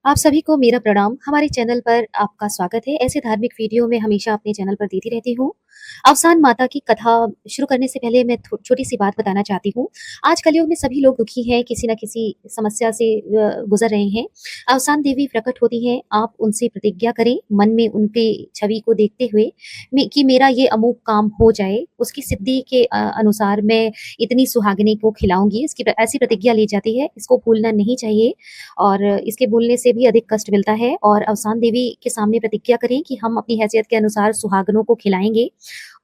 आप सभी को मेरा प्रणाम। हमारे चैनल पर आपका स्वागत है। ऐसे धार्मिक वीडियो मैं हमेशा अपने चैनल पर देती रहती हूँ। अवसान माता की कथा शुरू करने से पहले मैं छोटी-सी बात बताना चाहती हूँ। आज कलयुग में सभी लोग दुखी हैं, किसी न किसी समस्या से गुज़र रहे हैं। अवसान देवी प्रकट होती हैं, आप उनसे प्रतिज्ञा करें, मन में उनकी छवि को देखते हुए कि मेरा ये अमूक काम हो जाए, उसकी सिद्धि के अनुसार मैं इतनी सुहागिनी को खिलाऊँगी। इसकी ऐसी प्रतिज्ञा ली जाती है, इसको भूलना नहीं चाहिए। और इसके बोलने से भी अधिक कष्ट मिलता है। और अवसान देवी के सामने प्रतिज्ञा करें कि हम अपनी हैसियत के अनुसार सुहागनों को खिलाएँगे।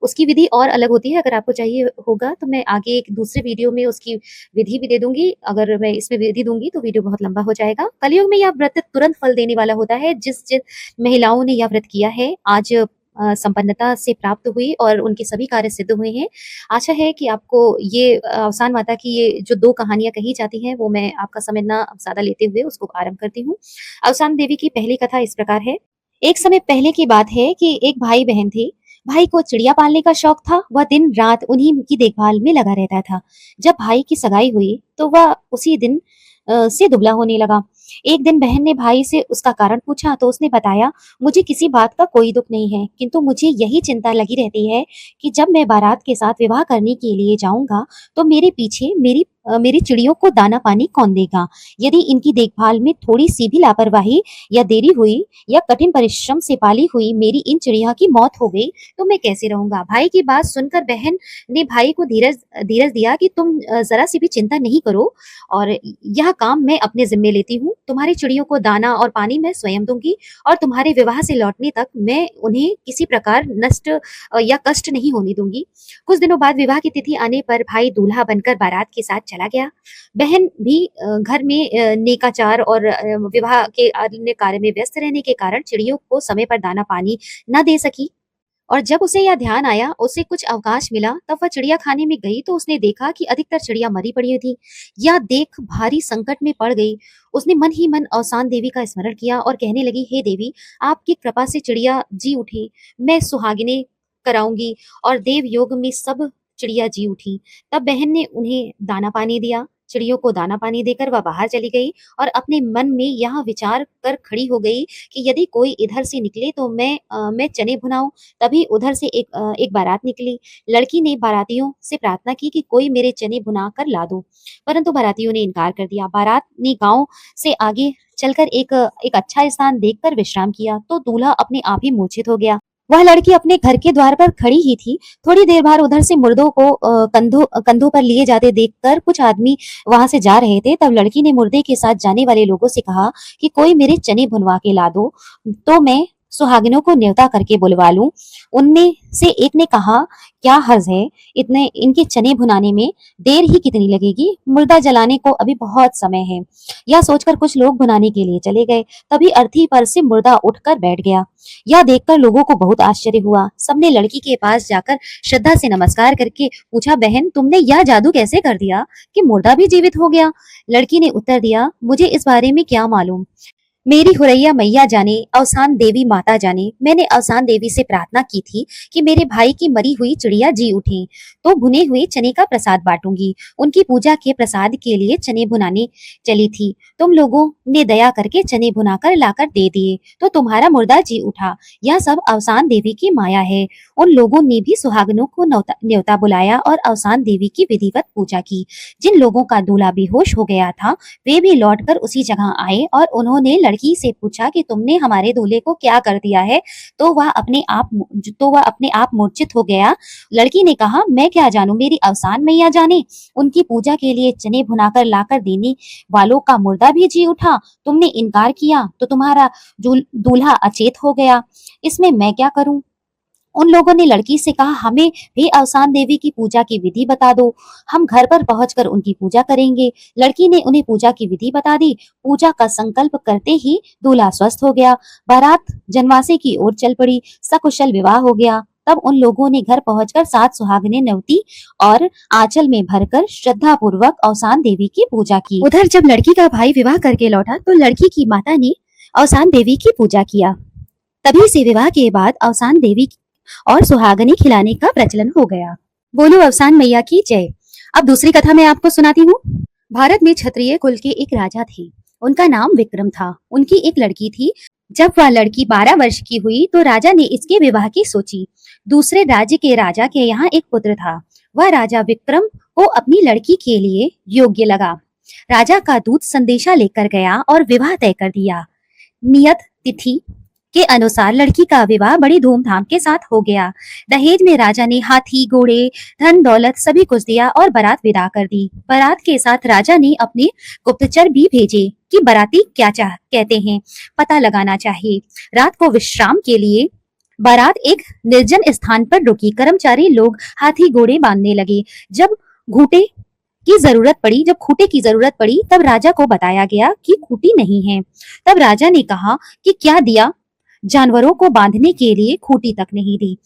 उसकी विधि और अलग होती है, अगर आपको चाहिए होगा तो मैं आगे एक दूसरे वीडियो में उसकी विधि भी दे दूँगी। अगर मैं इसमें विधि दूँगी तो वीडियो बहुत लंबा हो जाएगा। कलयुग में यह व्रत तुरंत फल देने वाला होता है। जिस जिन महिलाओं ने यह व्रत किया है, आज संपन्नता से प्राप्त हुई और उनके सभी कार्य सिद्ध हुए हैं। आशा है कि आपको ये अवसान माता की ये जो 2 कहानियाँ कही जाती हैं, वो मैं आपका समय ना ज़्यादा लेते हुए उसको आरंभ करती हूँ। अवसान देवी की पहली कथा इस प्रकार है। एक समय पहले की बात है कि एक भाई-बहन थे। भाई को चिड़िया पालने का शौक था, वह दिन-रात उन्हीं की देखभाल में लगा रहता था। जब भाई की सगाई हुई, तो वह उसी दिन से दुबला होने लगा। एक दिन बहन ने भाई से उसका कारण पूछा तो उसने बताया, मुझे किसी बात का कोई दुख नहीं है, किंतु मुझे यही चिंता लगी रहती है कि जब मैं बारात के साथ विवाह करने के लिए जाऊंगा तो मेरे पीछे मेरी चिड़ियों को दाना पानी कौन देगा। यदि इनकी देखभाल में थोड़ी सी भी लापरवाही या देरी हुई या कठिन परिश्रम से पाली हुई मेरी इन चिड़िया की मौत हो गई तो मैं कैसे रहूंगा। भाई की बात सुनकर बहन ने भाई को धीरज धीरज दिया कि तुम जरा सी भी चिंता नहीं करो और यह काम मैं अपने जिम्मे लेती हूँ। तुम्हारी चिड़ियों को दाना और पानी मैं स्वयं दूंगी और तुम्हारे विवाह से लौटने तक मैं उन्हें किसी प्रकार नष्ट या कष्ट नहीं होने दूंगी। कुछ दिनों बाद विवाह की तिथि आने पर भाई दूल्हा बनकर बारात के साथ चला गया। बहन भी घर में नेकाचार और विवाह के अन्य कार्य में व्यस्त रहने के कारण चिड़ियों को समय पर दाना पानी न दे सकी। और जब उसे यह ध्यान आया, उसे कुछ अवकाश मिला, तब वह चिड़िया खाने में गई तो उसने देखा कि अधिकतर चिड़िया मरी पड़ी थी। यह देख भारी संकट में पड़ गई। उसने मन ही मन अवसान देवी का स्मरण किया और कहने लगी, हे देवी, आपकी कृपा से चिड़िया जी उठी, मैं सुहागिने कराऊंगी। और देव योग में सब चिड़िया जी उठी। तब बहन ने उन्हें दाना पानी दिया। चिड़ियों को दाना पानी देकर वह बाहर चली गई और अपने मन में यह विचार कर खड़ी हो गई कि यदि कोई इधर से निकले तो मैं चने भुनाऊं। तभी उधर से एक बारात निकली। लड़की ने बारातियों से प्रार्थना की कि कोई मेरे चने भुना कर ला दो, परंतु बारातियों ने इनकार कर दिया। बारात ने गांव से आगे चलकर एक अच्छा स्थान देखकर विश्राम किया तो दूल्हा अपने आप ही मूर्छित हो गया। वह लड़की अपने घर के द्वार पर खड़ी ही थी। थोड़ी देर बाद उधर से मुर्दों को कंधों पर लिए जाते देखकर कुछ आदमी वहां से जा रहे थे। तब लड़की ने मुर्दे के साथ जाने वाले लोगों से कहा कि कोई मेरे चने भुनवा के ला दो तो मैं सुहागिनों को न्योता करके बुलवा लूं। उनमें से एक ने कहा, क्या हर्ज है, इतने इनके चने भुनाने में देर ही कितनी लगेगी, मुर्दा जलाने को अभी बहुत समय है। यह सोचकर कुछ लोग भुनाने के लिए चले गए। तभी अर्थी पर से मुर्दा उठकर बैठ गया। यह देखकर लोगों को बहुत आश्चर्य हुआ। सबने लड़की के पास जाकर श्रद्धा से नमस्कार करके पूछा, बहन, तुमने यह जादू कैसे कर दिया कि मुर्दा भी जीवित हो गया। लड़की ने उत्तर दिया, मुझे इस बारे में क्या मालूम, मेरी हुरैया मैया जाने, अवसान देवी माता जाने। मैंने अवसान देवी से प्रार्थना की थी कि मेरे भाई की मरी हुई चिड़िया जी उठे तो भुने हुए चने का प्रसाद बांटूंगी। उनकी पूजा के प्रसाद के लिए चने भुनाने चली थी। तुम लोगों ने दया करके चने भुनाकर लाकर दे दिए तो तुम्हारा मुर्दा जी उठा। यह सब अवसान देवी की माया है। उन लोगों ने भी सुहागनों को न्योता बुलाया और अवसान देवी की विधिवत पूजा की। जिन लोगों का दूल्हा बेहोश हो गया था वे भी लौटकर उसी जगह आए और उन्होंने लड़की से पूछा कि तुमने हमारे दूल्हे को क्या कर दिया है। तो वह अपने आप मूर्छित हो गया। लड़की ने कहा, मैं क्या जानूं, मेरी अवसान मैया जाने। उनकी पूजा के लिए चने भुनाकर लाकर देने वालों का मुर्दा भी जी उठा। तुमने इनकार किया तो तुम्हारा दूल्हा अचेत हो गया। इसमें मैं क्या करूं। उन लोगों ने लड़की से कहा, हमें भी अवसान देवी की पूजा की विधि बता दो, हम घर पर पहुंचकर उनकी पूजा करेंगे। लड़की ने उन्हें पूजा की विधि बता दी। पूजा का संकल्प करते ही दूल्हा स्वस्थ हो गया। बारात जनवासे की ओर चल पड़ी। सकुशल विवाह हो गया। तब उन लोगों ने घर पहुंचकर 7 सुहागिनें न्योती और आंचल में भरकर श्रद्धा पूर्वक अवसान देवी की पूजा की। उधर जब लड़की का भाई विवाह करके लौटा तो लड़की की माता ने अवसान देवी की पूजा किया। तभी से विवाह के बाद अवसान देवी और सुहागनी खिलाने का प्रचलन हो गया। बोलो अवसान मैया की जय। अब दूसरी कथा मैं आपको सुनाती हूँ। भारत में क्षत्रिय कुल के एक राजा थे। उनका नाम विक्रम था। उनकी एक लड़की थी। जब वह लड़की 12 वर्ष की हुई तो राजा ने इसके विवाह की सोची। दूसरे राज्य के राजा के यहाँ एक पुत्र था। वह राजा विक्रम को अपनी लड़की के लिए योग्य लगा। राजा का दूत संदेशा लेकर गया और विवाह तय कर दिया। नियत तिथि के अनुसार लड़की का विवाह बड़ी धूमधाम के साथ हो गया। दहेज में राजा ने हाथी, घोड़े, धन दौलत सभी कुछ दिया और बारात विदा कर दी। बारात के साथ राजा ने अपने गुप्तचर भी भेजे कि बाराती क्या कहते हैं, पता लगाना चाहिए। रात को विश्राम के लिए बारात एक निर्जन स्थान पर रुकी। कर्मचारी लोग हाथी घोड़े बांधने लगे। जब खूंटे की जरूरत पड़ी तब राजा को बताया गया कि खूंटी नहीं है। तब राजा ने कहा कि क्या दिया, जानवरों को बांधने के लिए खूंटी तक नहीं दी।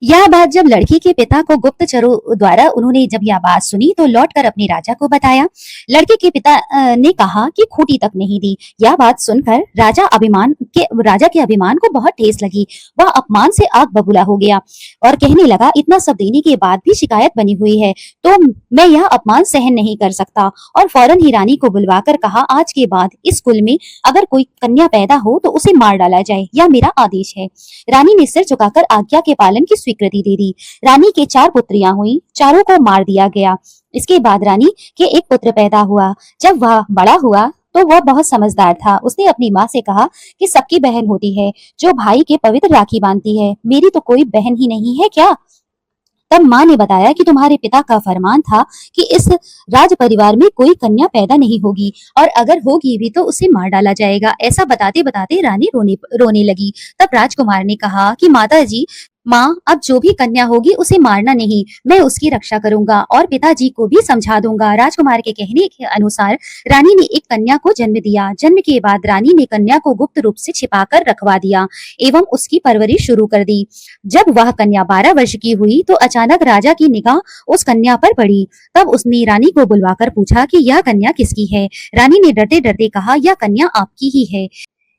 यह बात जब लड़की के पिता को गुप्तचरों द्वारा उन्होंने जब यह बात सुनी तो लौटकर अपने राजा को बताया। लड़के के पिता ने कहा कि खूंटी तक नहीं दी। यह बात सुनकर राजा के अभिमान को बहुत ठेस लगी। वह अपमान से आग बबूला हो गया और कहने लगा, इतना सब देने के बाद भी शिकायत बनी हुई है तो मैं यह अपमान सहन नहीं कर सकता। और फौरन ही रानी को बुलवाकर कहा, आज के बाद इस कुल में अगर कोई कन्या पैदा हो तो उसे मार डाला जाए, यह मेरा आदेश है। रानी ने सिर झुकाकर आज्ञा के पालन की स्वीकृति दे दी। रानी के 4 पुत्रियां हुई, चारों को मार दिया गया। इसके बाद रानी के एक पुत्र पैदा हुआ। जब वह बड़ा हुआ तो वह बहुत समझदार था। उसने अपनी माँ से कहा कि सबकी बहन होती है जो भाई के पवित्र राखी बांधती है, मेरी तो कोई बहन ही नहीं है क्या? तब माँ ने बताया कि तुम्हारे पिता का फरमान था कि इस राज परिवार में कोई कन्या पैदा नहीं होगी और अगर होगी भी तो उसे मार डाला जाएगा। ऐसा बताते बताते रानी रोने लगी। तब राजकुमार ने कहा कि माता जी, माँ, अब जो भी कन्या होगी उसे मारना नहीं, मैं उसकी रक्षा करूंगा और पिताजी को भी समझा दूंगा। राजकुमार के कहने के अनुसार रानी ने एक कन्या को जन्म दिया। जन्म के बाद रानी ने कन्या को गुप्त रूप से छिपाकर रखवा दिया एवं उसकी परवरिश शुरू कर दी। जब वह कन्या 12 वर्ष की हुई तो अचानक राजा की निगाह उस कन्या पर पड़ी। तब उसने रानी को बुलवाकर पूछा कि यह कन्या किसकी है। रानी ने डरते डरते कहा, यह कन्या आपकी ही है।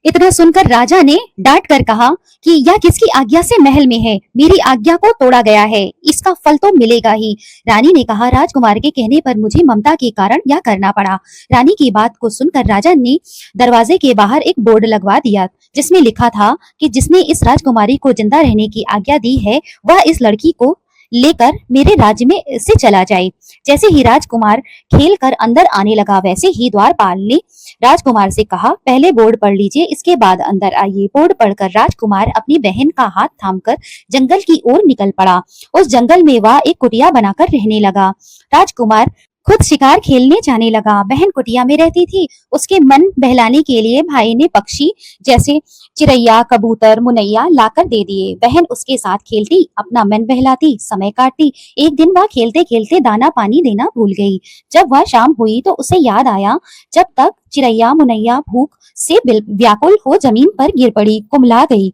इतना सुनकर राजा ने डांट कर कहा कि यह किसकी आज्ञा से महल में है, मेरी आज्ञा को तोड़ा गया है, इसका फल तो मिलेगा ही। रानी ने कहा, राजकुमार के कहने पर मुझे ममता के कारण यह करना पड़ा। रानी की बात को सुनकर राजा ने दरवाजे के बाहर एक बोर्ड लगवा दिया जिसमें लिखा था कि जिसने इस राजकुमारी को जिंदा रहने की आज्ञा दी है वह इस लड़की को लेकर मेरे राज्य में से चला जाए। जैसे ही राजकुमार खेल कर अंदर आने लगा वैसे ही द्वारपाल ने राजकुमार से कहा, पहले बोर्ड पढ़ लीजिए, इसके बाद अंदर आइए। बोर्ड पढ़कर राजकुमार अपनी बहन का हाथ थामकर जंगल की ओर निकल पड़ा। उस जंगल में वह एक कुटिया बनाकर रहने लगा। राजकुमार खुद शिकार खेलने जाने लगा। बहन कुटिया में रहती थी। उसके मन बहलाने के लिए भाई ने पक्षी जैसे चिड़ैया, कबूतर, मुनैया लाकर दे दिए। बहन उसके साथ खेलती, अपना मन बहलाती, समय काटती। एक दिन वह खेलते खेलते दाना पानी देना भूल गई। जब वह शाम हुई तो उसे याद आया, जब तक चिड़ैया मुनैया भूख से व्याकुल हो जमीन पर गिर पड़ी, कुम्हला गई।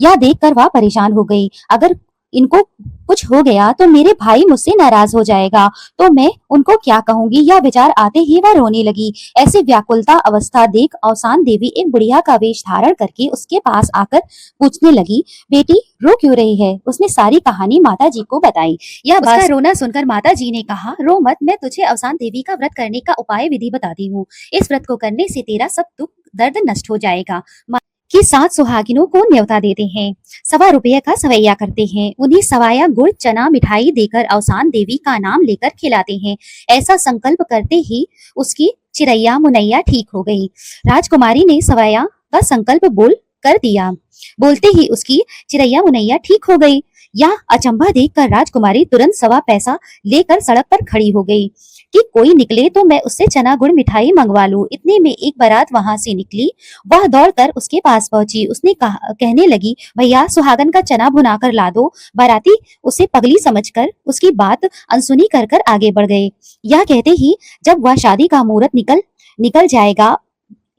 यह देखकर वह परेशान हो गई। अगर इनको कुछ हो गया तो मेरे भाई मुझसे नाराज हो जाएगा, तो मैं उनको क्या कहूंगी। यह विचार आते ही वह रोने लगी। ऐसी व्याकुलता अवस्था देख औसान देवी एक बुढ़िया का वेश धारण करके उसके पास आकर पूछने लगी, बेटी रो क्यों रही है? उसने सारी कहानी माता जी को बताई। यह उसका रोना सुनकर माता जी ने कहा, रो मत, मैं तुझे औसान देवी का व्रत करने का उपाय विधि बताती हूँ। इस व्रत को करने से तेरा सब दुख दर्द नष्ट हो जाएगा। कि 7 सुहागिनों को न्योता देते हैं, ₹1.25 का सवैया करते हैं, उन्हें सवाया गुड़ चना मिठाई देकर औसान देवी का नाम लेकर खिलाते हैं। ऐसा संकल्प करते ही उसकी चिड़ैया मुनैया ठीक हो गई। राजकुमारी ने सवाया का संकल्प बोल कर दिया। बोलते ही उसकी चिड़ैया मुनैया ठीक हो गई। यह अचंभा देखकर राजकुमारी तुरंत सवा पैसा लेकर सड़क पर खड़ी हो गई कि कोई निकले तो मैं उससे चना गुड़ मिठाई मंगवा लूं। इतने में एक बारात वहां से निकली। वह दौड़कर उसके पास पहुंची। उसने कहने लगी, भैया सुहागन का चना भुना कर ला दो। बाराती उसे पगली समझकर उसकी बात अनसुनी कर कर आगे बढ़ गए। यह कहते ही जब वह शादी का मुहूर्त निकल जाएगा,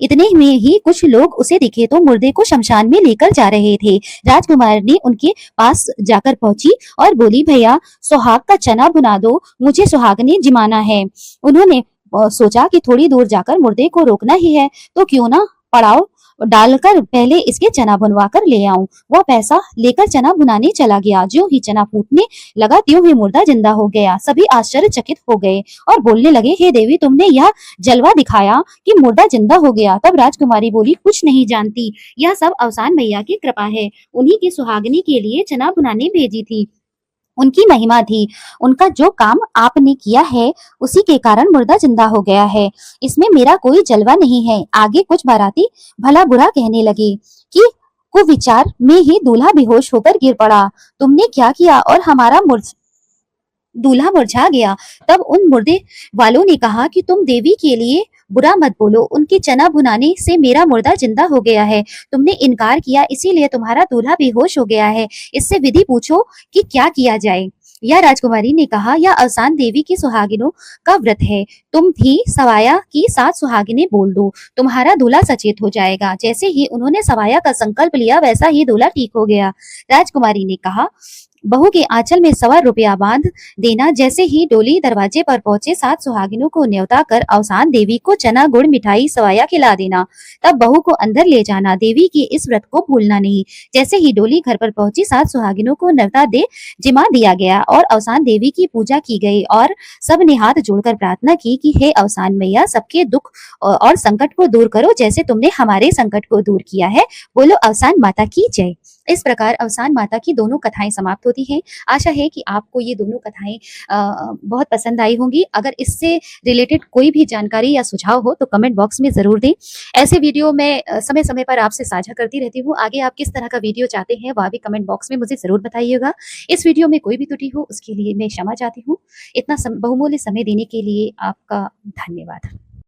इतने में ही कुछ लोग उसे दिखे तो मुर्दे को शमशान में लेकर जा रहे थे। राजकुमार ने उनके पास जाकर पहुंची और बोली, भैया सुहाग का चना भुना दो, मुझे सुहागने जिमाना है। उन्होंने सोचा कि थोड़ी दूर जाकर मुर्दे को रोकना ही है तो क्यों ना पड़ाव डालकर पहले इसके चना भुनवा कर ले आऊं। वह पैसा लेकर चना भुनाने चला गया। ज्यों ही चना फूटने लगा त्यों ही मुर्दा जिंदा हो गया। सभी आश्चर्यचकित हो गए और बोलने लगे, हे देवी, तुमने यह जलवा दिखाया कि मुर्दा जिंदा हो गया। तब राजकुमारी बोली, कुछ नहीं जानती, यह सब अवसान मैया की कृपा है। उन्हीं की सुहागिनी के लिए चना भुनाने भेजी थी, उनकी महिमा थी। उनका जो काम आपने किया है उसी के कारण मुर्दा जिंदा हो गया है। इसमें मेरा कोई जलवा नहीं है। आगे कुछ बाराती भला बुरा कहने लगे कि कुविचार में ही दूल्हा बेहोश होकर गिर पड़ा। तुमने क्या किया और हमारा दूल्हा मुरझा गया। तब उन मुर्दे वालों ने कहा कि तुम देवी के लिए बुरा मत बोलो, उनके चना भुनाने से मेरा मुर्दा जिंदा हो गया है। तुमने इनकार किया, इसीलिए तुम्हारा दूल्हा बेहोश हो गया है। इससे विधि पूछो कि क्या किया जाए। या राजकुमारी ने कहा, यह अवसान देवी की सुहागिनों का व्रत है। तुम भी सवाया की 7 सुहागिनें बोल दो, तुम्हारा दूल्हा सचेत हो जाएगा। जैसे ही उन्होंने सवाया का संकल्प लिया वैसा ही दूल्हा ठीक हो गया। राजकुमारी ने कहा, बहू के आंचल में 1.25 रुपया बांध देना। जैसे ही डोली दरवाजे पर पहुंचे 7 सुहागिनों को न्योता कर अवसान देवी को चना गुड़ मिठाई सवाया खिला देना। तब बहू को अंदर ले जाना। देवी के इस व्रत को भूलना नहीं। जैसे ही डोली घर पर पहुंची 7 सुहागिनों को न्योता दे जिमा दिया गया और अवसान देवी की पूजा की गई और सब ने हाथ जोड़कर प्रार्थना की कि हे अवसान मैया, सबके दुख और संकट को दूर करो जैसे तुमने हमारे संकट को दूर किया है। बोलो अवसान माता की जय। इस प्रकार अवसान माता की दोनों कथाएं समाप्त होती हैं। आशा है कि आपको ये दोनों कथाएं बहुत पसंद आई होंगी। अगर इससे रिलेटेड कोई भी जानकारी या सुझाव हो तो कमेंट बॉक्स में जरूर दें। ऐसे वीडियो मैं समय समय पर आपसे साझा करती रहती हूँ। आगे आप किस तरह का वीडियो चाहते हैं वह भी कमेंट बॉक्स में मुझे जरूर बताइएगा। इस वीडियो में कोई भी त्रुटि हो उसके लिए मैं क्षमा चाहती हूँ। इतना बहुमूल्य समय देने के लिए आपका धन्यवाद।